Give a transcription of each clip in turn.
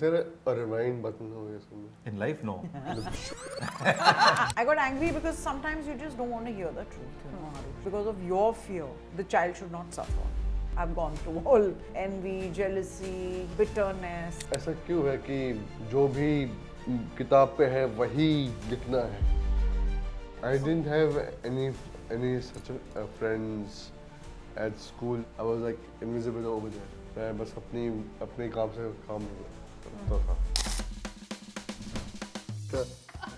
there a rewind button over here somewhere? In life, no. I got angry because sometimes you just don't want to hear the truth, you know, Aroush. Because of your fear, the child should not suffer. I've gone through all envy, jealousy, bitterness. ऐसा क्यों है कि जो भी किताब पे है वही लिखना है? I didn't have any such friends at school. I was like invisible over there. मैं बस अपने काम से काम करता था.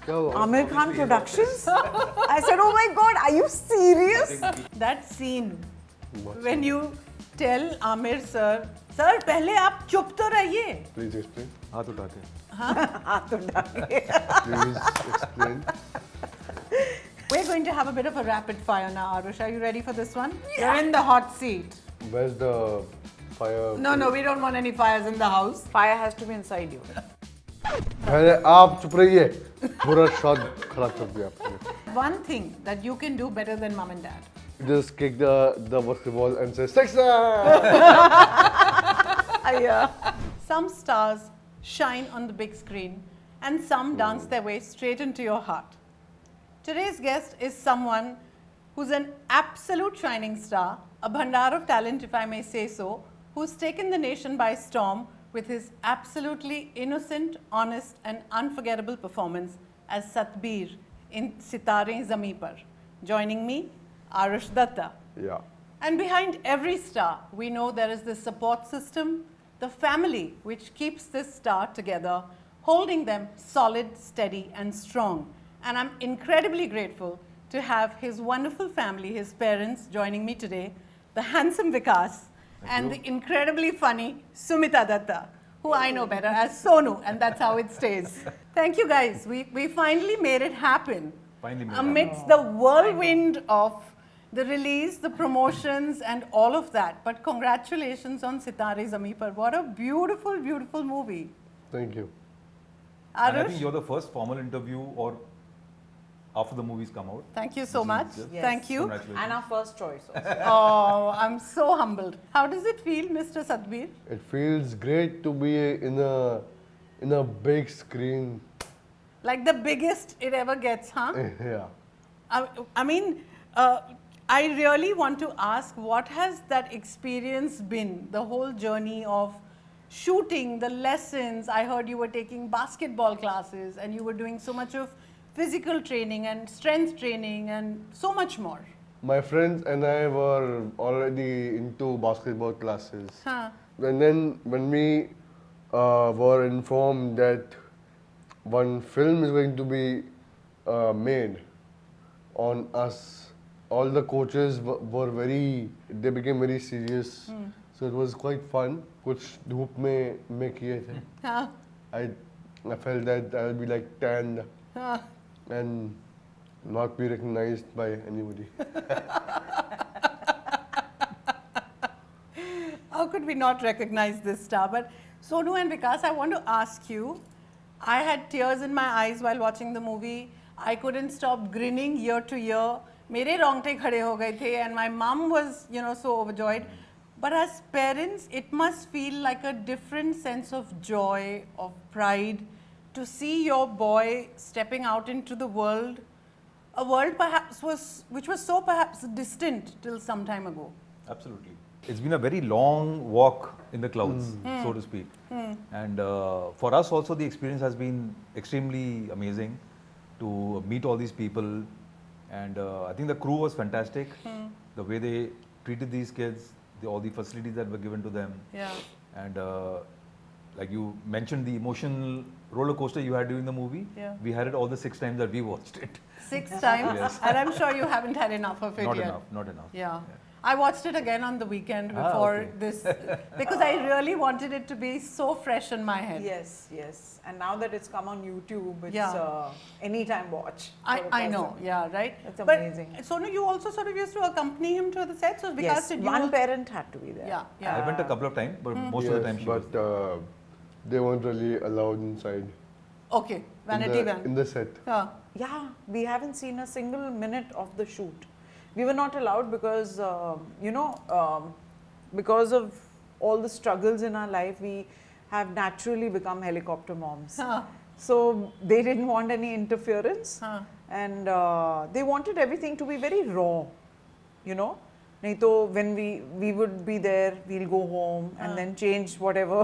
क्या हुआ? Aamir Khan Productions? I said, oh my God, are you serious? That scene when you tell Aamir sir, sir, पहले आप चुप तो रहिए. Please explain. हाथ उठा के. हाथ उठा के. Please explain. We're going to have a bit of a rapid fire now, Aroush. Are you ready for this one? You're in the hot seat. Where's the fire? No, we don't want any fires in the house. Fire has to be inside you. पहले आप चुप रहिए. पूरा shot खराब कर दिया आपने. One thing that you can do better than mom and dad. Just kick the basketball and say sixer. Yeah. Some stars shine on the big screen and some dance their way straight into your heart. Today's guest is someone who's an absolute shining star, a bhandar of talent if I may say so, who's taken the nation by storm with his absolutely innocent, honest and unforgettable performance as Satbir in Sitaare Zameen Par. Joining me, Aroush Datta. Yeah. And behind every star, we know there is the support system, the family which keeps this star together, holding them solid, steady and strong. And I'm incredibly grateful to have his wonderful family, his parents joining me today, the handsome Vikas and the incredibly funny Sumita Datta, who I know better as Sonu, and that's how it stays. Thank you guys. We finally made it happen. Amidst the whirlwind of the release, the promotions and all of that. But congratulations on Sitaare Zameen Par. What a beautiful, beautiful movie. Thank you. And I Aroush, think you're the first formal interview or after the movies come out. thank you so much. Yes. Thank you. Congratulations. And our first choice also. Oh, I'm so humbled. How does it feel, Mr. Satbir? It feels great to be in a big screen. Like the biggest it ever gets, huh? Yeah. I mean, I really want to ask, what has that experience been? The whole journey of shooting, the lessons. I heard you were taking basketball classes and you were doing so much of physical training and strength training and so much more. My friends and I were already into basketball classes. Huh. And then when we were informed that one film is going to be made on us, all the coaches they became very serious. So it was quite fun. कुछ धूप में किए थे. Huh. I felt that I would be like tanned Huh. and not be recognized by anybody. How could we not recognize this star? But Sonu and Vikas, I want to ask you, I had tears in my eyes while watching the movie. I couldn't stop grinning year to year. मेरे रोंगटे खड़े हो गए थे and my mom was, so overjoyed. But as parents, it must feel like a different sense of joy, of pride, to see your boy stepping out into the world, a world which was so perhaps distant till some time ago. Absolutely. It's been a very long walk in the clouds, so to speak. And for us also, the experience has been extremely amazing to meet all these people. And I think the crew was fantastic. The way they treated these kids, all the facilities that were given to them. Yeah. And like you mentioned, the emotional roller coaster you had during the movie, Yeah. we had it all the 6 times that we watched it. 6 times? Yes. And I'm sure you haven't had enough of it Not yet. enough, not enough. Yeah. I watched it again on the weekend before okay. this, because I really wanted it to be so fresh in my head. Yes, yes. And now that it's come on YouTube, it's Yeah. anytime watch. I know, yeah, right? That's amazing. But Sonu, you also sort of used to accompany him to the sets, or because Yes, did you one also- parent had to be there. Yeah, yeah. I went a couple of times, but most of the time she was but there. they weren't really allowed inside. Okay, vanity in van. the set. Yeah. Yeah, we haven't seen a single minute of the shoot. We were not allowed because, because of all the struggles in our life, we have naturally become helicopter moms. So they didn't want any interference, and they wanted everything to be very raw, you know. Nahi to when we would be there, we'll go home and then change whatever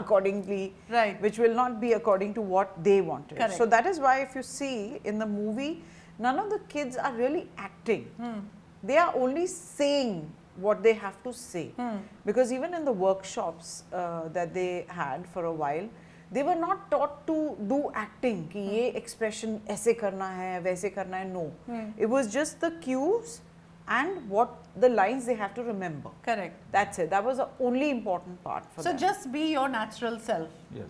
accordingly, Right. which will not be according to what they wanted. Correct. So that is why if you see in the movie, none of the kids are really acting. They are only saying what they have to say. Because even in the workshops that they had for a while, they were not taught to do acting. कि ये expression ऐसे करना है, वैसे करना है. No. It was just the cues and what the lines they have to remember. Correct. That's it. That was the only important part for So them. just be your natural self. Yes.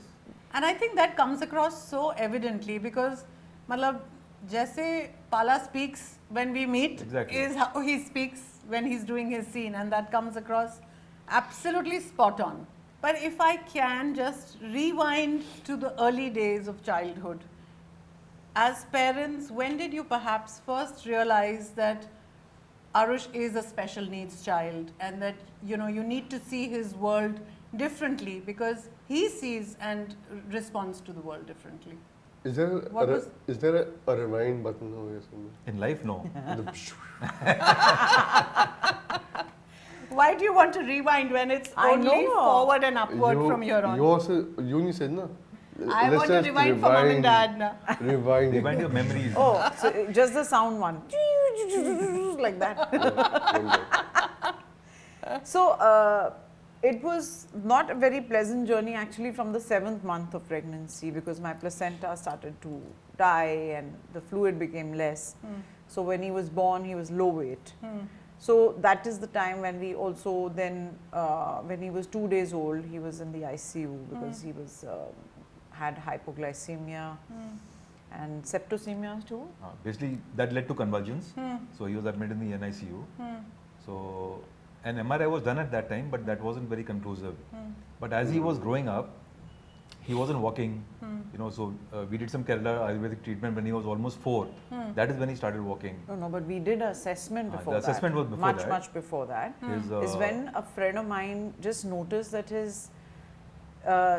And I think that comes across so evidently because matlab jaise Pala speaks when we meet Exactly. is how he speaks when he's doing his scene, and that comes across absolutely spot on. But if I can just rewind to the early days of childhood, as parents, when did you perhaps first realize that Aroush is a special needs child and that you need to see his world differently because he sees and responds to the world differently? Is there What was- is there a rewind button over here somewhere? In life, no. Why do you want to rewind when it's I only know. forward and upward You- from here on? You also you said na. I Let's want to just rewind for mom and dad now. Rewind. Rewind your memories. Oh, so just the sound one. Like that. So it was not a very pleasant journey actually from the 7th month of pregnancy because my placenta started to die and the fluid became less. So when he was born, he was low weight. So that is the time when we also then, when he was 2 days old, he was in the ICU because he was had hypoglycemia and septicemia too. Basically, that led to convulsions. So he was admitted in the NICU. So an MRI was done at that time, but that wasn't very conclusive. But as he was growing up, he wasn't walking. So we did some Kerala Ayurvedic treatment when he was almost 4. That is when he started walking. No, but we did an assessment before the that. assessment was before much, that. much before that. His, Is when a friend of mine just noticed that his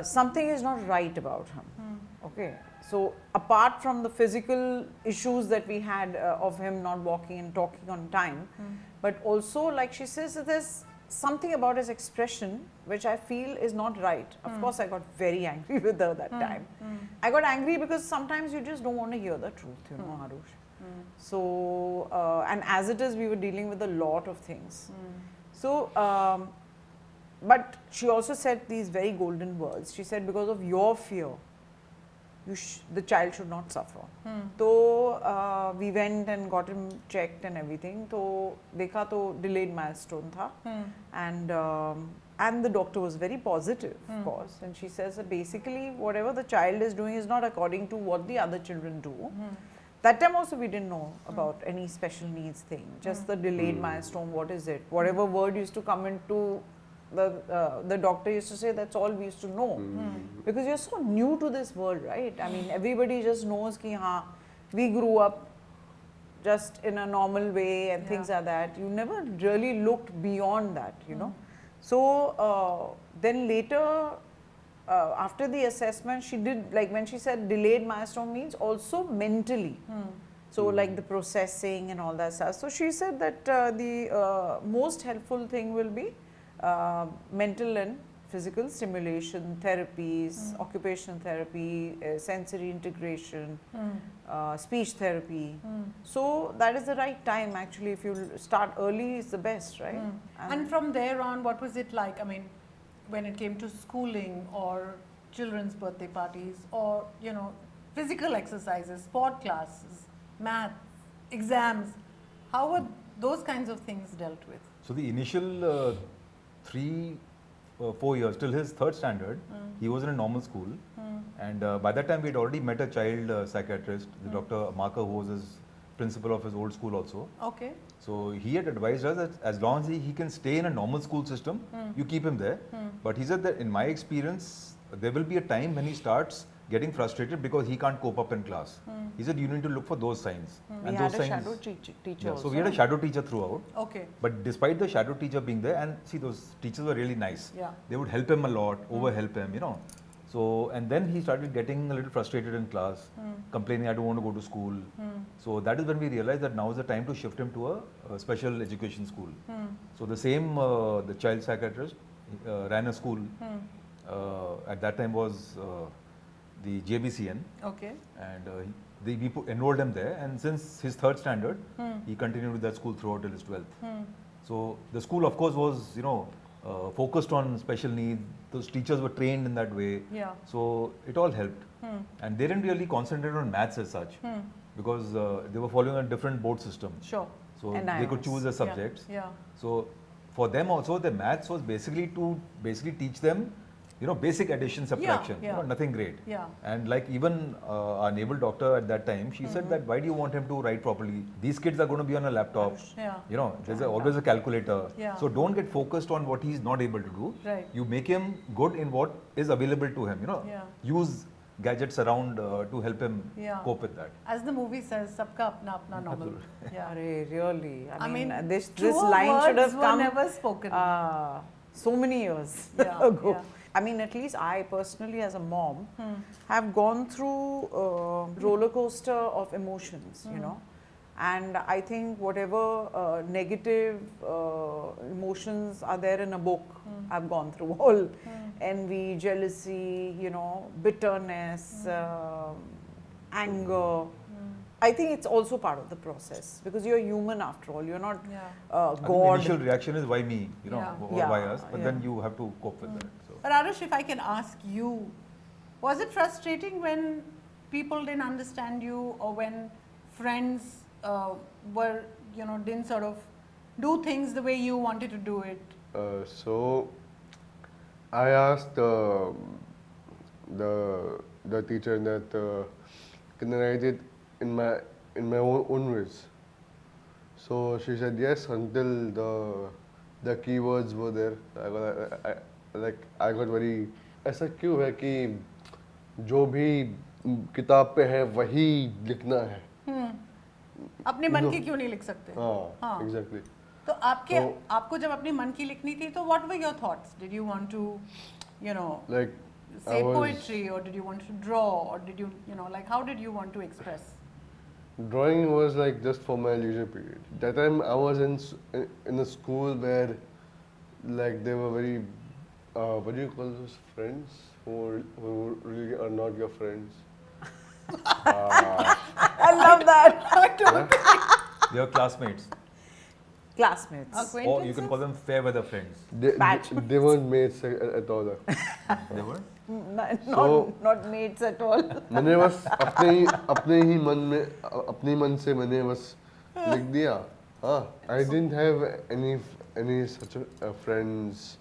something is not right about him. Okay, so apart from the physical issues that we had of him not walking and talking on time, but also like she says, there's something about his expression which I feel is not right. Of course, I got very angry with her that time. I got angry because sometimes you just don't want to hear the truth, you know, Aroush. So, and as it is, we were dealing with a lot of things. So, but she also said these very golden words. She said, because of your fear, the child should not suffer. So we went and got him checked and everything. So dekha to delayed milestone tha. And the doctor was very positive, of course. And she says that basically whatever the child is doing is not according to what the other children do. That time also we didn't know about any special needs thing. Just the delayed milestone, what is it? Whatever word used to come into the doctor used to say, that's all we used to know. Because you're so new to this world, right? I mean, everybody just knows ki haan, we grew up just in a normal way and things like that. You never really looked beyond that, you know. So then later, after the assessment, she did, like when she said delayed milestone means also mentally. So like the processing and all that stuff. So she said that the most helpful thing will be mental and physical stimulation, therapies, occupational therapy, sensory integration, speech therapy. So that is the right time actually. If you start early, it's the best, right? And from there on, what was it like? I mean, when it came to schooling or children's birthday parties or, physical exercises, sport classes, math, exams, how were those kinds of things dealt with? So the initial 3-4 years, till his 3rd standard, he was in a normal school. And by that time, we had already met a child psychiatrist, the Dr. Aamir Khan, who was his principal of his old school also. Okay. So he had advised us that as long as he can stay in a normal school system, you keep him there. But he said that in my experience, there will be a time when he starts getting frustrated because he can't cope up in class. He said, you need to look for those signs. We And had those a signs. shadow teacher Yeah, also. so we had a shadow teacher throughout. Okay. But despite the shadow teacher being there, and see, those teachers were really nice. Yeah. They would help him a lot, over help him, So, and then he started getting a little frustrated in class, complaining, I don't want to go to school. So that is when we realized that now is the time to shift him to a special education school. So the same, the child psychiatrist ran a school. At that time was the JBCN. Okay. And we enrolled him there, and since his third standard, he continued with that school throughout till his 12th. So the school, of course, was focused on special needs. Those teachers were trained in that way. Yeah. So it all helped, and they didn't really concentrate on maths as such, because they were following a different board system. Sure. So And they could IOS. choose their subjects. Yeah. So for them also, the maths was basically to teach them, basic addition, subtraction. yeah. Nothing great. Yeah. And like even our naval doctor at that time, she said that why do you want him to write properly? These kids are going to be on a laptop. Yeah. There's always a calculator. Yeah. So don't get focused on what he's not able to do. Right. You make him good in what is available to him. Yeah. Use gadgets around to help him Yeah. cope with that. As the movie says, sabka apna apna normal. Absolutely. Yeah. Arey, really? I mean, this truer line should words have were come never spoken. so many years Yeah, ago. yeah. I mean, at least I personally, as a mom, have gone through a roller coaster of emotions, And I think whatever negative emotions are there in a book, I've gone through all. Envy, jealousy, bitterness, anger. I think it's also part of the process because you're human after all. You're not Yeah. I think the God. initial reaction is why me, Yeah. or Yeah, why us, but yeah. then you have to cope with that. So. But Aroush, if I can ask you, was it frustrating when people didn't understand you, or when friends didn't sort of do things the way you wanted to do it? So I asked the teacher that can I write it in my own words. So she said yes until the keywords were there. I got very ऐसा क्यों है कि जो भी किताब पे है वही लिखना है. अपने मन की क्यों नहीं लिख सकते? हाँ, exactly. तो आपको जब अपनी मन की लिखनी थी, तो what were your thoughts? Did you want to, Like say I was, poetry, or did you want to draw, or did you, how did you want to express? Drawing was like just for my leisure period. That time I was in a school where like they were very what do you call those friends who really are not your friends? I love that. They are classmates, Classmates. or you can call them fair weather friends. They weren't mates at all. They were. Not mates at all. मैंने बस अपने ही मन से मैंने बस लिख दिया. I didn't have any such friends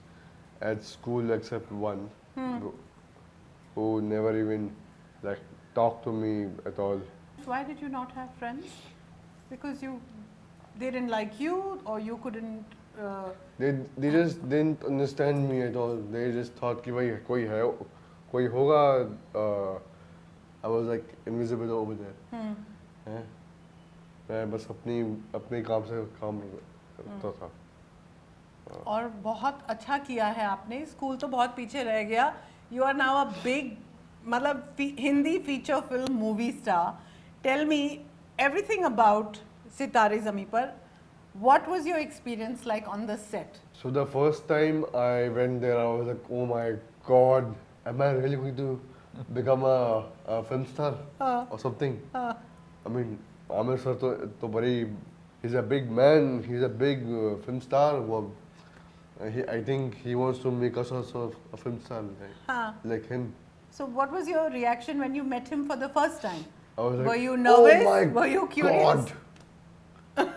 at school except one who never even like talked to me at all. Why did you not have friends? Because they didn't like you, or you couldn't. They just didn't understand me at all. They just thought कि भाई कोई होगा. I was like invisible over there. मैं बस अपने काम से काम करता था. और बहुत अच्छा किया है आपने. स्कूल तो बहुत पीछे रह गया. You are now a big, मतलब Hindi feature film movie star. Tell me everything about Sitaare Zameen Par. What was your experience like on the set? So the first time I went there, I was like, oh my God, am I really going to become a film star or something? I mean, Aamir sir to bari, he's a big man, he's a big film star. I think he wants to make us also a film star like him. So what was your reaction when you met him for the first time? I was like, Were you nervous? Oh my Were you curious? God.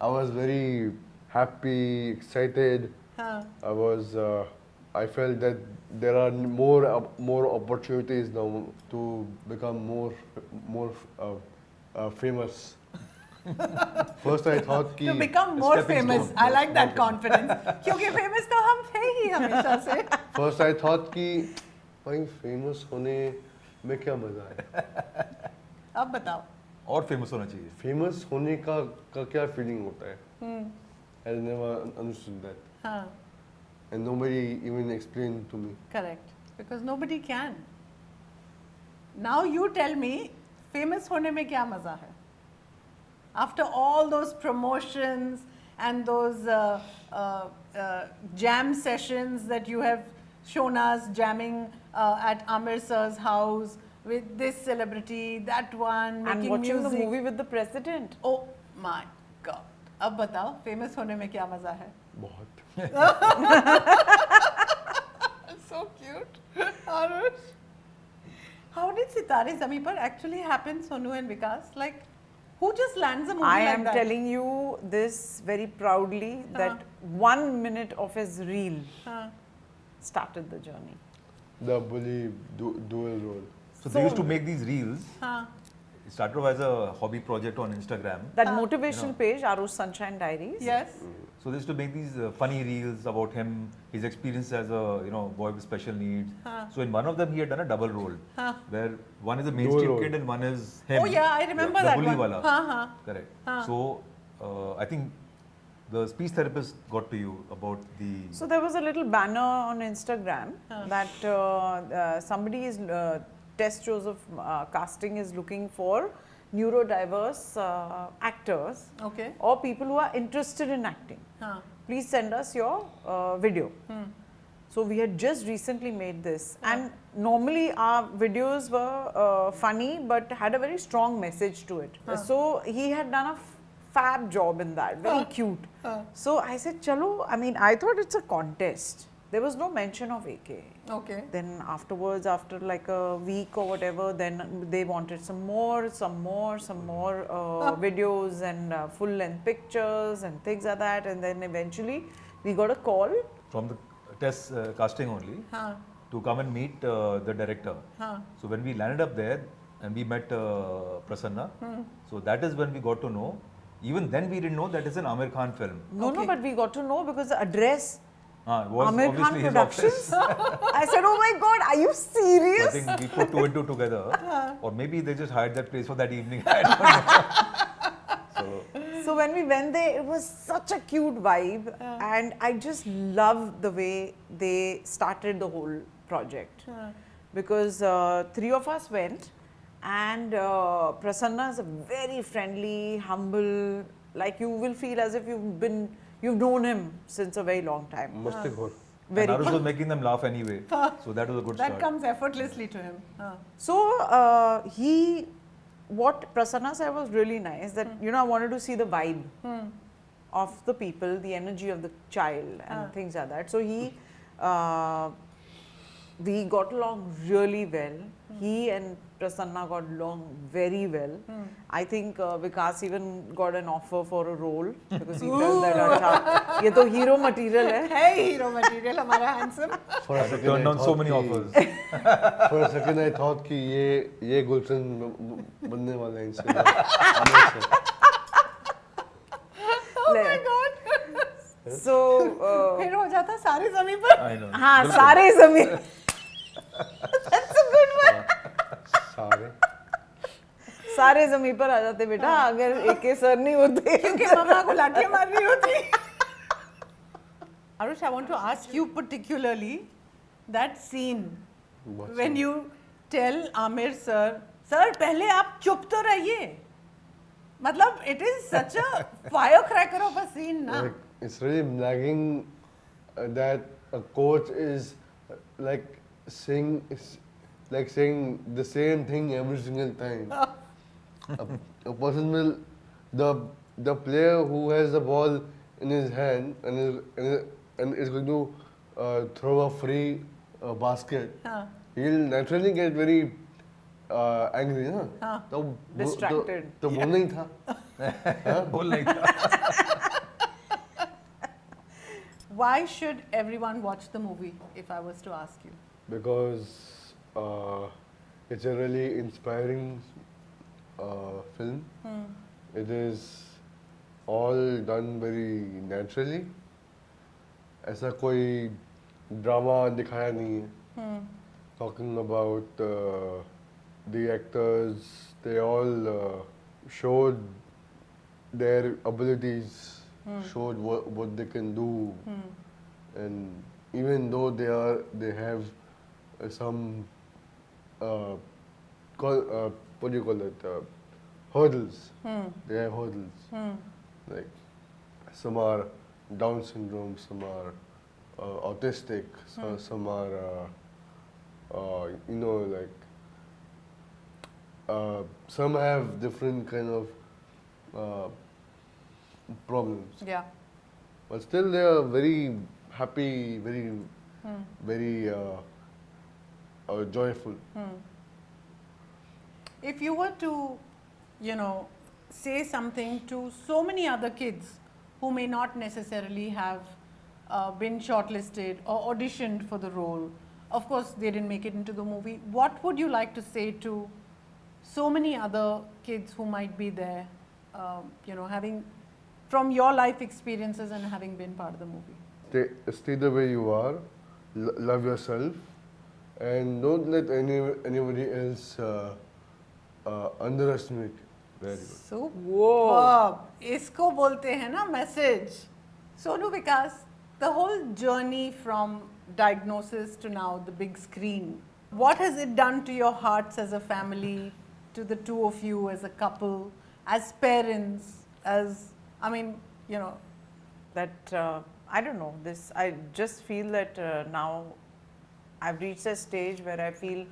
I was very happy, excited. I felt that there are more opportunities now to become more famous. First I thought कि To become more stepping famous. stone. I like that confidence. क्योंकि famous तो हम थे ही हमेशा से. First I thought कि भाई famous होने में क्या मजा है? अब बताओ. और फेमस होना चाहिए. Famous होने का क्या feeling होता है? I never understood that, हाँ. and nobody even explained to me. Correct. Because nobody can. Now you tell me, famous होने में क्या मजा है? After all those promotions and those jam sessions that you have shown us, jamming at Aamir sir's house with this celebrity, that one, And making watching music. the movie with the president. Oh my God. अब बताओ, famous होने में क्या मजा है? बहुत. So cute. Arush. How did Sitaare Zameen Par actually happen, Sonu and Vikas? Like, who just lands a movie I like am that? telling you this very proudly that 1 minute of his reel Huh. started the journey. The bully dual role. So they used to make these reels. Huh. It started off as a hobby project on Instagram. That motivational page, Aroush Sunshine Diaries. Yes. So they used to make these funny reels about him, his experience as a boy with special needs. So in one of them he had done a double role, where one is a mainstream role. kid and one is him. Oh yeah, I remember the that bully one. wala. Huh. Correct. So I think the speech therapist got to you about the. So there was a little banner on Instagram that somebody is Test Joseph casting is looking for neurodiverse actors Okay. or people who are interested in acting. Huh. Please send us your video. So we had just recently made this, and normally our videos were funny but had a very strong message to it. So he had done a fab job in that, very cute. So I said, chalo, I mean, I thought it's a contest. There was no mention of AK. Okay. Then afterwards, after like a week or whatever, then they wanted some more videos and full-length pictures and things like that. And then eventually, we got a call. From the test casting only to come and meet the director. So when we landed up there and we met Prasanna, so that is when we got to know. Even then we didn't know that it's an Aamir Khan film. No, but we got to know because the address, Was Aamir Khan obviously his Productions. office. I said, oh my God, are you So I serious? think we put two and two together, or maybe they just hired that place for that evening. I don't know. So when we went there, it was such a cute vibe, and I just loved the way they started the whole project. Because three of us went, and Prasanna is a very friendly, humble, like you will feel as if you've known him since a very long time. Mastikhor. And Very Arush was making them laugh anyway, so that was a good That start. comes effortlessly to him. So what Prasanna said was really nice, that I wanted to see the vibe of the people, the energy of the child and things like that. So we got along really well. He and Prasanna got along very well. I think Vikas even got an offer for a role because he felt that acha, ye to hero material hai. Hey, hero material, हमारा handsome. For a second, Turned I on so thought many कि- offers. For a second, I thought कि ये Gulshan बनने वाला है इनसे. आमिर से. Oh my God. So फिर हो जाता सारे ज़मीन पर. I know. हाँ बिल्कुल. सारे जमीन. That's a good one. सारे. सारे जमीन पर आ जाते बेटा अगर एके सर नहीं होते. क्योंकि मम्मा को लाठियाँ मार रही होती. Arush, I want to ask you particularly that scene when you tell Aamir sir, sir पहले आप चुप तो रहिए. मतलब it is such a firecracker of a scene ना. Like, it's really nagging that a coach is like saying the same thing every single time. A person will the player who has the ball in his hand and is going to throw a free basket. He'll naturally get very angry, ना? Distracted. तो बोलना ही था. बोल नहीं था. Why should everyone watch the movie if I was to ask you? Because it's a really inspiring film. It is all done very naturally. ऐसा कोई drama दिखाया नहीं है. talking about the actors, they all showed their abilities, showed what they can do, and even though they have some what do you call it, hurdles. They have hurdles. Like some are Down syndrome, some are autistic, some are some have different kind of problems. Yeah. But still, they are very happy, very joyful. If you were to, say something to so many other kids who may not necessarily have been shortlisted or auditioned for the role, of course they didn't make it into the movie, what would you like to say to so many other kids who might be there, having from your life experiences and having been part of the movie? Stay the way you are, love yourself, and don't let anybody else underestimate you. Very good. Superb. इसको बोलते हैं ना message. Sonu Vikas, the whole journey from diagnosis to now the big screen, what has it done to your hearts as a family, to the two of you as a couple, as parents, That I don't know, this I just feel that now I've reached a stage where I feel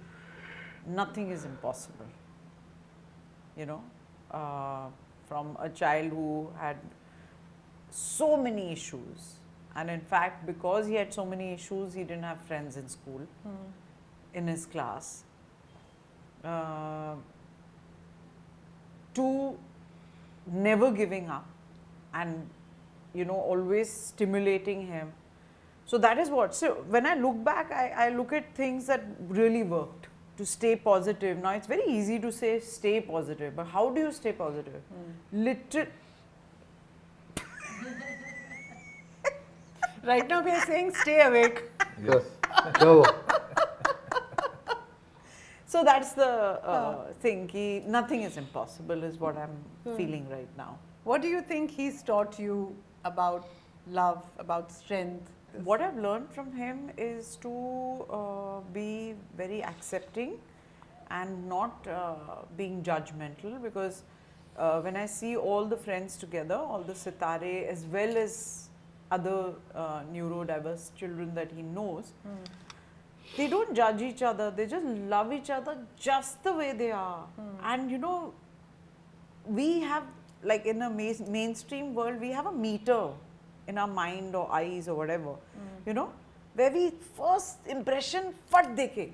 nothing is impossible. From a child who had so many issues, and in fact because he had so many issues, he didn't have friends in school, in his class, to never giving up and always stimulating him. So that is what, so when I look back, I look at things that really worked to stay positive. Now it's very easy to say stay positive, but how do you stay positive? Right now we are saying stay awake. Yes. Bravo. So that's the thing, nothing is impossible is what I'm feeling right now. What do you think he's taught you about love, about strength? What I've learned from him is to be very accepting and not being judgmental, because when I see all the friends together, all the Sitaare as well as other neurodiverse children that he knows, they don't judge each other, they just love each other just the way they are. And we have, like in a mainstream world, we have a meter in our mind or eyes or whatever, where we first impression, fat dekhe,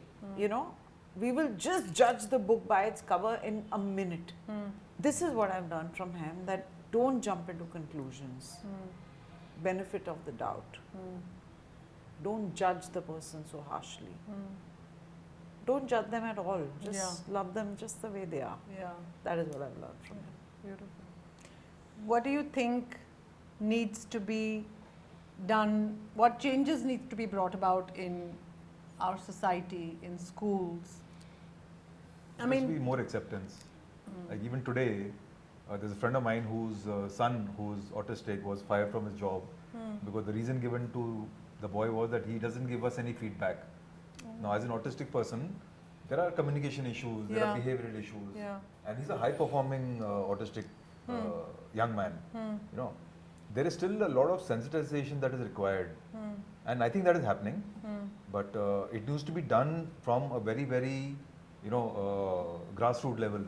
we will just judge the book by its cover in a minute. This is what I've learned from him, that don't jump into conclusions. Benefit of the doubt. Don't judge the person so harshly. Don't judge them at all. Just love them just the way they are. Yeah. That is what I've learned from him. Beautiful. What do you think needs to be done? What changes need to be brought about in our society, in schools? There must be more acceptance. Like even today, there's a friend of mine whose son, who's autistic, was fired from his job because the reason given to the boy was that he doesn't give us any feedback. Now, as an autistic person, there are communication issues, there are behavioral issues, and he's a high-performing autistic young man. There is still a lot of sensitization that is required, and I think that is happening. But it needs to be done from a very, very, grassroots level.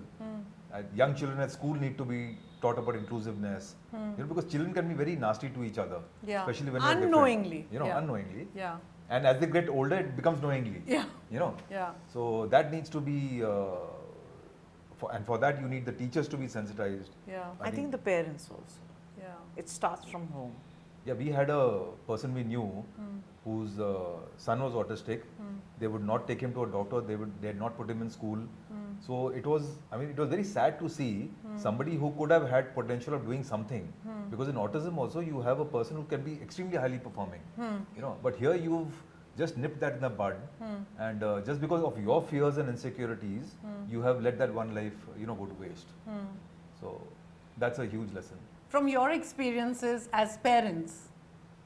Young children at school need to be taught about inclusiveness, because children can be very nasty to each other, especially when they're unknowingly. different. Unknowingly. Yeah. And as they get older, it becomes knowingly. Yeah. Yeah. So that needs to be, and for that you need the teachers to be sensitized. Yeah. I think the parents also. Yeah. It starts from home. Yeah, we had a person we knew whose son was autistic. They would not take him to a doctor. They had not put him in school. So it was very sad to see somebody who could have had potential of doing something. Because in autism also you have a person who can be extremely highly performing. But here you've just nip that in the bud, and just because of your fears and insecurities, you have let that one life, go to waste. So that's a huge lesson. From your experiences as parents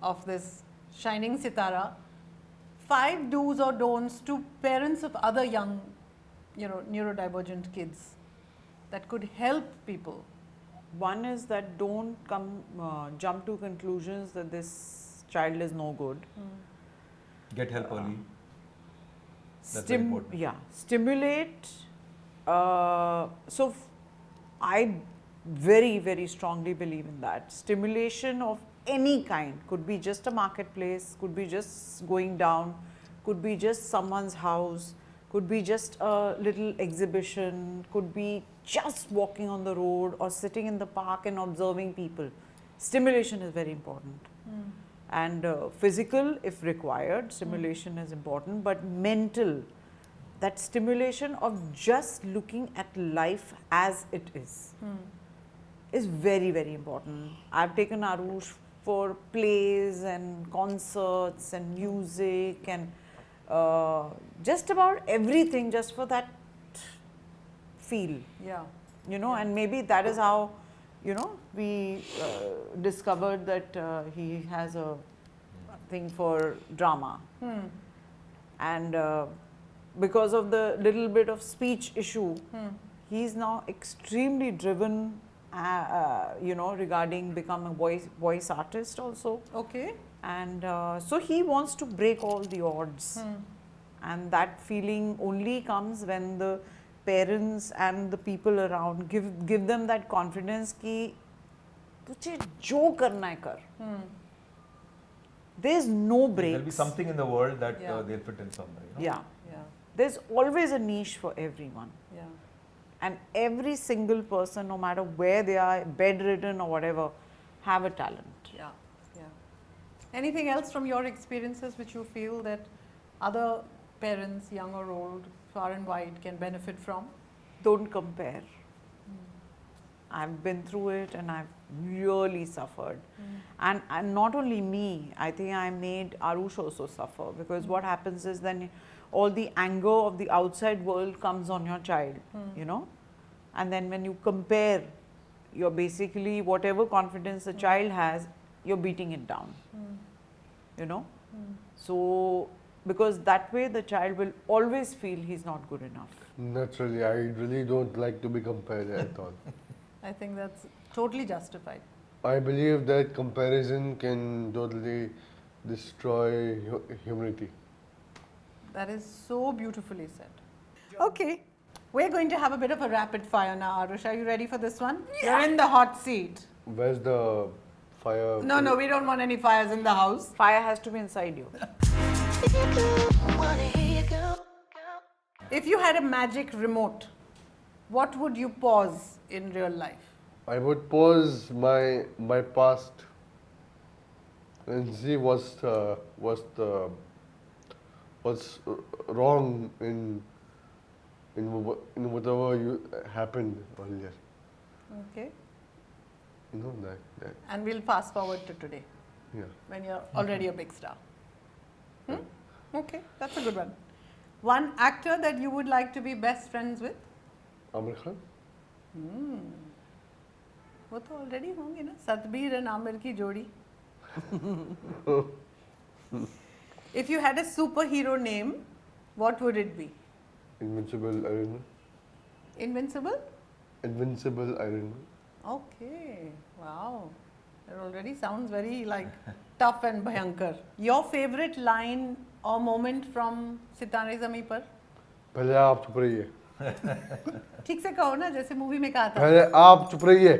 of this shining sitara, 5 do's or don'ts to parents of other young, neurodivergent kids that could help people. One is that don't jump to conclusions that this child is no good. Get help early. That's very important. Yeah, stimulate. I very, very strongly believe in that. Stimulation of any kind, could be just a marketplace, could be just going down, could be just someone's house, could be just a little exhibition, could be just walking on the road or sitting in the park and observing people. Stimulation is very important. And physical, if required, stimulation is important, but mental, that stimulation of just looking at life as it is very, very important. I've taken Aroush for plays and concerts and music and just about everything, just for that feel. Yeah. And maybe that is how, we discovered that he has a thing for drama. And because of the little bit of speech issue, he's now extremely driven, regarding become a voice artist also. Okay. And so he wants to break all the odds. And that feeling only comes when the parents and the people around give them that confidence कि तुझे जो करना है कर. There's no breaks. There'll be something in the world that Yeah. they'll fit in somewhere. Yeah. Yeah. There's always a niche for everyone. Yeah. And every single person, no matter where they are, bedridden or whatever, have a talent. Yeah. Yeah. Anything else from your experiences which you feel that other parents, young or old, far and wide, can benefit from? Don't compare. I've been through it and I've really suffered. And not only me, I think I made Aroush also suffer, because what happens is then all the anger of the outside world comes on your child, and then when you compare, you're basically, whatever confidence the child has, you're beating it down, So, because that way the child will always feel he's not good enough. Naturally, I really don't like to be compared at all. I think that's totally justified. I believe that comparison can totally destroy humanity. That is so beautifully said. Okay, we're going to have a bit of a rapid fire now, Aroush. Are you ready for this one? You're in the hot seat. Where's the fire? No, we don't want any fires in the house. Fire has to be inside you. If you had a magic remote, what would you pause in real life? I would pause my past and see what's wrong in whatever happened earlier. Okay. That. And we'll fast forward to today, Yeah. when you're already a big star. Okay, that's a good one. One actor that you would like to be best friends with? Aamir Khan? वो तो already होंगे ना, Satbir and Aamir की जोड़ी. If you had a superhero name, what would it be? Invincible Iron Man. Invincible? Invincible Iron Man. Okay, wow. That already sounds very tough and bhayankar. Your favorite line or moment from Sitaare Zameen Par? पहले आप चुप रहिए. ठीक से कहो ना, जैसे movie में कहा था. पहले आप चुप रहिए.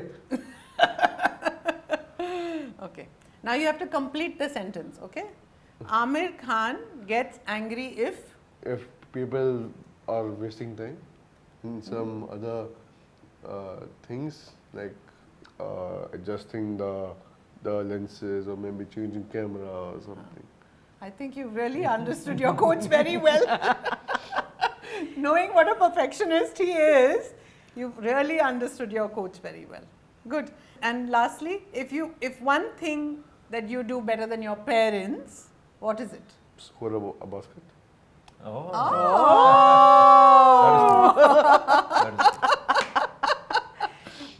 Okay. Now you have to complete the sentence, okay? Aamir Khan gets angry if people are wasting time in some other things, like adjusting the lenses or maybe changing camera or something. I think you've really understood your coach very well. Knowing what a perfectionist he is, you've really understood your coach very well. Good. And lastly, if one thing that you do better than your parents, what is it? score a basket. Oh.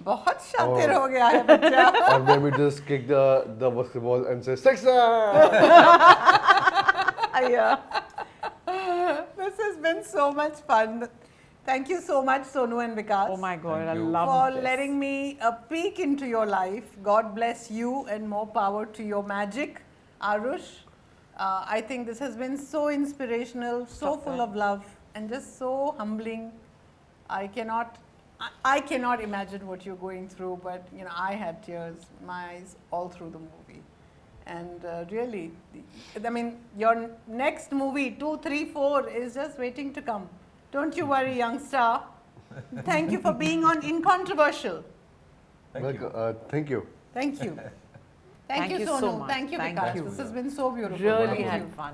बहुत शातिर हो गया है बच्चा. Or maybe just kick the basketball and say, "Sixer!" Yeah. This has been so much fun. Thank you so much, Sonu and Vikas. Oh my God, Thank I you. love for this. letting me a peek into your life. God bless you and more power to your magic. Aroush, I think this has been so inspirational, so Stop full that. of love and just so humbling. I cannot imagine what you're going through, but you know, I had tears, my eyes all through the movie. And really, I mean, your next movie, 2, 3, 4 is just waiting to come. Don't you worry, young star. Thank you for being on InControversial. Thank you. Thank you. Thank you. Thank you Sonu. so much. Thank you, Thank Vikas. you. This has been so beautiful. Really Thank had you. fun.